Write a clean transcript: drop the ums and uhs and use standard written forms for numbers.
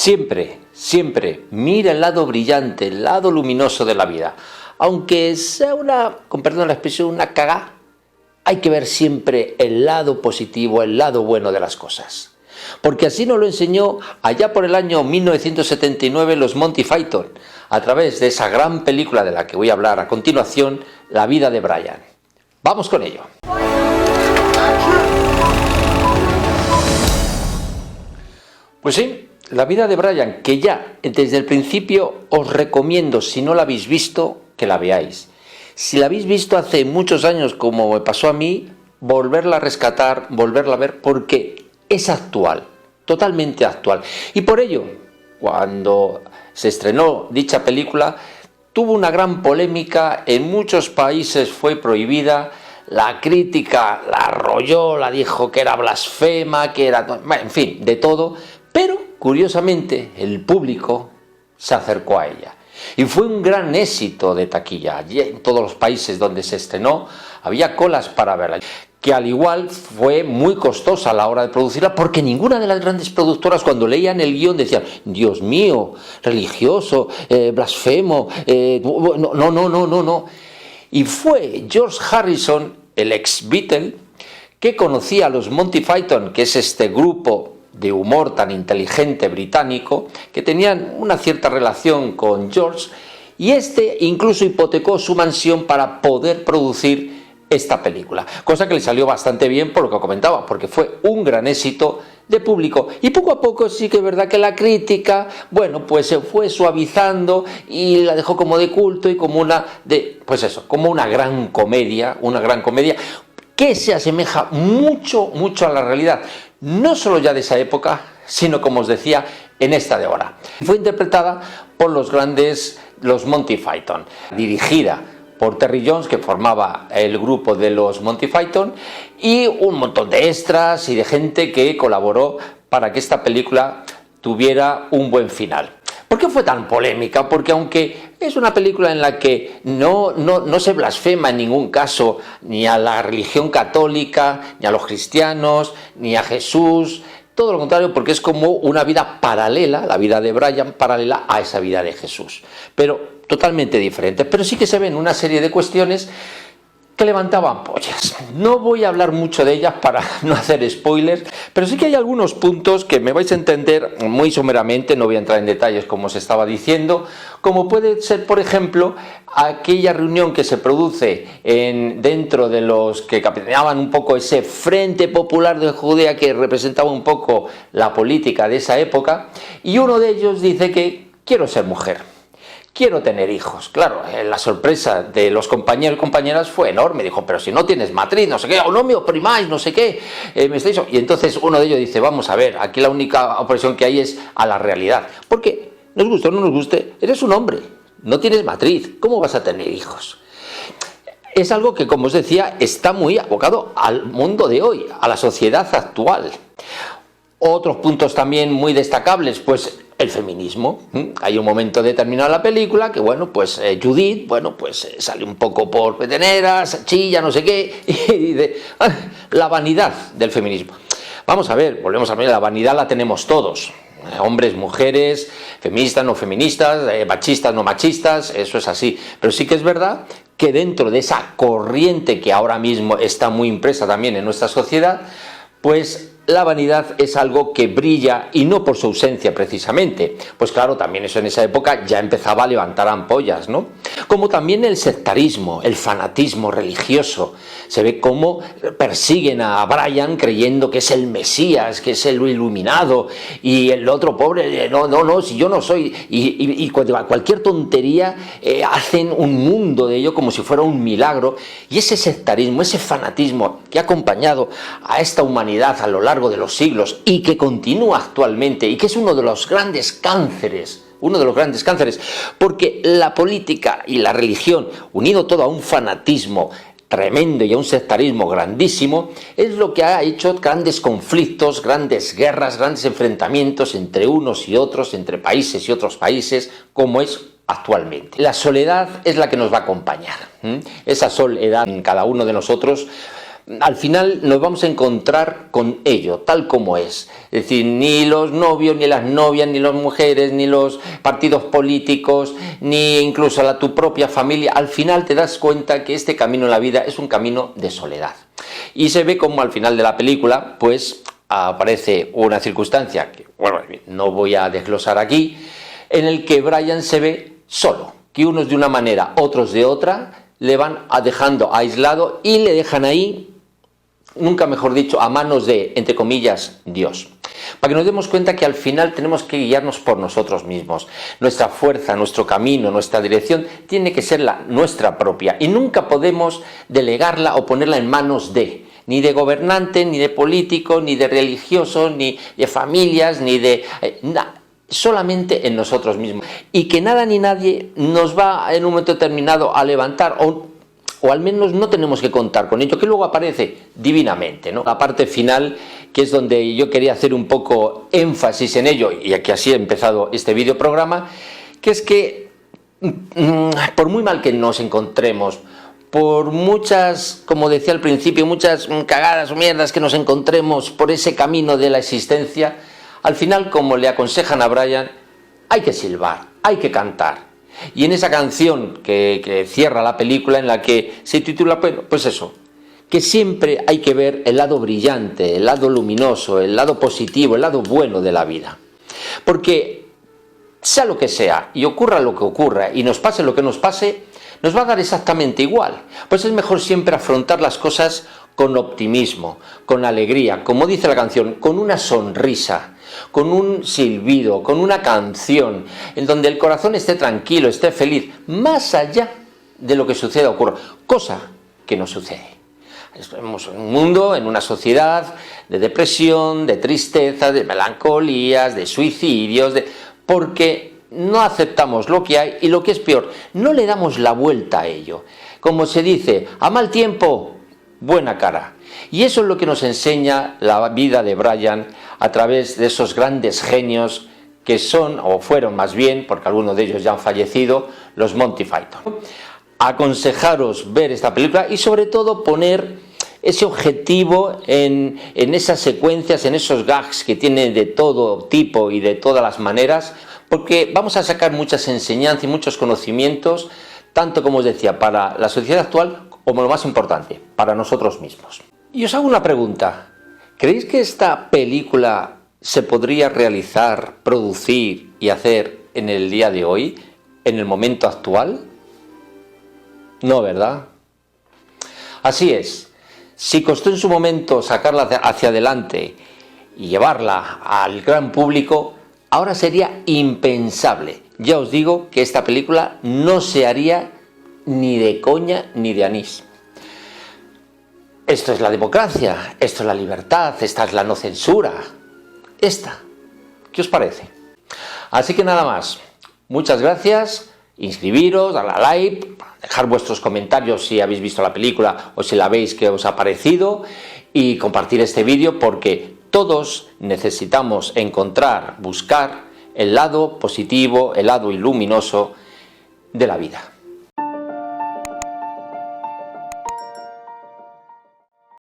Siempre, siempre mira el lado brillante, el lado luminoso de la vida. Aunque sea con perdón la expresión, una cagá, hay que ver siempre el lado positivo, el lado bueno de las cosas. Porque así nos lo enseñó allá por el año 1979 los Monty Python, a través de esa gran película de la que voy a hablar a continuación, La vida de Brian. Vamos con ello. Pues sí, La vida de Brian, que ya desde el principio os recomiendo, si no la habéis visto, que la veáis. Si la habéis visto hace muchos años, como me pasó a mí, volverla a rescatar, volverla a ver, porque es actual, totalmente actual. Y por ello, cuando se estrenó dicha película, tuvo una gran polémica, en muchos países fue prohibida, la crítica la arrolló, la dijo que era blasfema, que era, en fin, de todo, pero curiosamente el público se acercó a ella. Y fue un gran éxito de taquilla. Allí en todos los países donde se estrenó había colas para verla, que al igual fue muy costosa a la hora de producirla, porque ninguna de las grandes productoras, cuando leían el guión, decían: Dios mío, religioso, blasfemo, no. Y fue George Harrison, el ex Beatle, que conocía a los Monty Python, que es este grupo de humor tan inteligente británico, que tenían una cierta relación con George, y este incluso hipotecó su mansión para poder producir esta película, cosa que le salió bastante bien por lo que comentaba, porque fue un gran éxito de público. Y poco a poco sí que es verdad que la crítica, bueno, pues se fue suavizando y la dejó como de culto y como como una gran comedia, que se asemeja mucho a la realidad, no solo ya de esa época, sino, como os decía, en esta de ahora. Fue interpretada por los Monty Python, dirigida por Terry Jones, que formaba el grupo de los Monty Python, y un montón de extras y de gente que colaboró para que esta película tuviera un buen final. ¿Por qué fue tan polémica? Porque aunque es una película en la que no se blasfema en ningún caso ni a la religión católica, ni a los cristianos, ni a Jesús, todo lo contrario, porque es como una vida paralela, la vida de Brian paralela a esa vida de Jesús, pero totalmente diferente. Pero sí que se ven una serie de cuestiones que levantaban pollas. No voy a hablar mucho de ellas para no hacer spoilers, pero sí que hay algunos puntos que me vais a entender muy someramente, no voy a entrar en detalles como os estaba diciendo, como puede ser, por ejemplo, aquella reunión que se produce dentro de los que capitaneaban un poco ese Frente Popular de Judea, que representaba un poco la política de esa época, y uno de ellos dice que quiero ser mujer. Quiero tener hijos. Claro, la sorpresa de los compañeros y compañeras fue enorme. Dijo: pero si no tienes matriz, no sé qué, o no me oprimáis, no sé qué, Y entonces uno de ellos dice: vamos a ver, aquí la única opresión que hay es a la realidad. Porque, nos guste o no nos guste, eres un hombre, no tienes matriz, ¿cómo vas a tener hijos? Es algo que, como os decía, está muy abocado al mundo de hoy, a la sociedad actual. Otros puntos también muy destacables, pues el feminismo. Hay un momento determinado en la película que, bueno, pues Judith, sale un poco por peteneras, chilla, no sé qué, y dice: la vanidad del feminismo. Vamos a ver, volvemos a ver, la vanidad la tenemos todos. Hombres, mujeres, feministas, no feministas, machistas, no machistas, eso es así. Pero sí que es verdad que dentro de esa corriente que ahora mismo está muy impresa también en nuestra sociedad, pues la vanidad es algo que brilla, y no por su ausencia precisamente. Pues claro, también eso en esa época ya empezaba a levantar ampollas, ¿no? Como también el sectarismo, el fanatismo religioso. Se ve cómo persiguen a Brian creyendo que es el Mesías, que es el iluminado, y el otro pobre, no, si yo no soy, y cualquier tontería hacen un mundo de ello como si fuera un milagro. Y ese sectarismo, ese fanatismo que ha acompañado a esta humanidad a lo largo de los siglos y que continúa actualmente, y que es uno de los grandes cánceres, porque la política y la religión, unido todo a un fanatismo tremendo y a un sectarismo grandísimo, es lo que ha hecho grandes conflictos, grandes guerras, grandes enfrentamientos entre unos y otros, entre países y otros países, como es actualmente. La soledad es la que nos va a acompañar. Esa soledad en cada uno de nosotros al final nos vamos a encontrar con ello, tal como es. Es decir, ni los novios, ni las novias, ni las mujeres, ni los partidos políticos, ni incluso tu propia familia, al final te das cuenta que este camino en la vida es un camino de soledad. Y se ve como al final de la película, pues aparece una circunstancia que, bueno, no voy a desglosar aquí, en el que Brian se ve solo, que unos de una manera, otros de otra, le van dejando aislado y le dejan ahí, nunca mejor dicho, a manos de, entre comillas, Dios. Para que nos demos cuenta que al final tenemos que guiarnos por nosotros mismos. Nuestra fuerza, nuestro camino, nuestra dirección tiene que ser la nuestra propia y nunca podemos delegarla o ponerla en manos de, ni de gobernantes, ni de políticos, ni de religiosos, ni de familias, ni de... solamente en nosotros mismos. Y que nada ni nadie nos va en un momento determinado a levantar o al menos no tenemos que contar con ello, que luego aparece divinamente, ¿no? La parte final, que es donde yo quería hacer un poco énfasis en ello, y aquí así he empezado este videoprograma, que es que por muy mal que nos encontremos, por muchas, como decía al principio, muchas cagadas o mierdas que nos encontremos por ese camino de la existencia, al final, como le aconsejan a Brian, hay que silbar, hay que cantar. Y en esa canción que cierra la película, en la que se titula, pues eso, que siempre hay que ver el lado brillante, el lado luminoso, el lado positivo, el lado bueno de la vida. Porque sea lo que sea, y ocurra lo que ocurra, y nos pase lo que nos pase, nos va a dar exactamente igual. Pues es mejor siempre afrontar las cosas con optimismo, con alegría, como dice la canción, con una sonrisa, con un silbido, con una canción, en donde el corazón esté tranquilo, esté feliz, más allá de lo que suceda o ocurra, cosa que no sucede. Estamos en un mundo, en una sociedad de depresión, de tristeza, de melancolías, de suicidios, porque no aceptamos lo que hay y lo que es peor, no le damos la vuelta a ello. Como se dice, a mal tiempo, buena cara. Y eso es lo que nos enseña la vida de Brian a través de esos grandes genios que son, o fueron más bien, porque algunos de ellos ya han fallecido, los Monty Python. Aconsejaros ver esta película y sobre todo poner ese objetivo en esas secuencias, en esos gags que tiene de todo tipo y de todas las maneras, porque vamos a sacar muchas enseñanzas y muchos conocimientos, tanto como os decía, para la sociedad actual, como lo más importante, para nosotros mismos. Y os hago una pregunta, ¿creéis que esta película se podría realizar, producir y hacer en el día de hoy, en el momento actual? No, ¿verdad? Así es, si costó en su momento sacarla hacia adelante y llevarla al gran público, ahora sería impensable. Ya os digo que esta película no se haría ni de coña ni de anís. Esto es la democracia, esto es la libertad, esta es la no censura. ¿Qué os parece? Así que nada más, muchas gracias, inscribiros, darle a like, dejar vuestros comentarios si habéis visto la película o si la veis que os ha parecido y compartir este vídeo porque todos necesitamos buscar el lado positivo, el lado luminoso de la vida.